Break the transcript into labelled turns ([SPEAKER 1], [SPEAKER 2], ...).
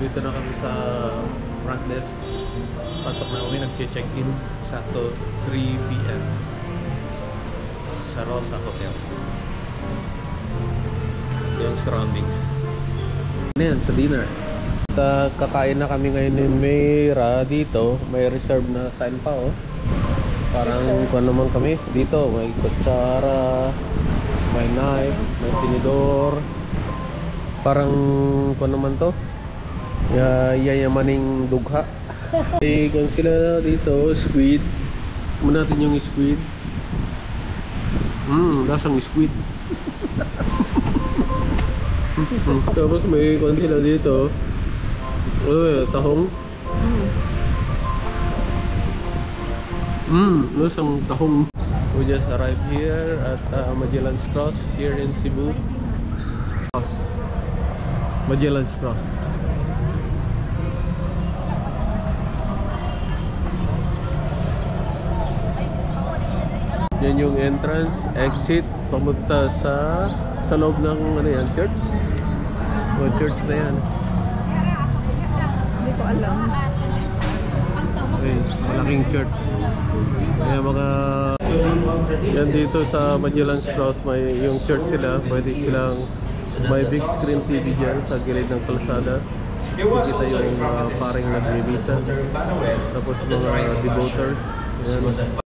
[SPEAKER 1] Nandito na kami sa front desk. Pasok na kami, nag-check-in. Sakto 3 PM sa Rosa Hotel. Yung surroundings. Ano yan, sa dinner. Kakain na kami ngayon ni Mayra dito. May reserve na sign pa, oh. Parang kung naman kami dito. May kutsara, may knife, may tinidor. Parang kung naman to, yayamaning dugha. Kung sila dito, squid. Muna natin yung squid. Lasang squid. Tapos may kung sila dito, tahong. Lasang tahong. We just arrived here at Magellan's Cross here in Cebu. Magellan's Cross. Yan yung entrance, exit, pamunta sa loob ng ano yan, church? O church na yan.
[SPEAKER 2] Hindi ko alam.
[SPEAKER 1] Okay, malaking church. Kaya mga yan dito sa Magellan's Cross, may yung church sila, pwede silang may big screen TV dyan sa gilid ng kalsada. Kita yung paring nagmimisa. Tapos mga devoters. Yan.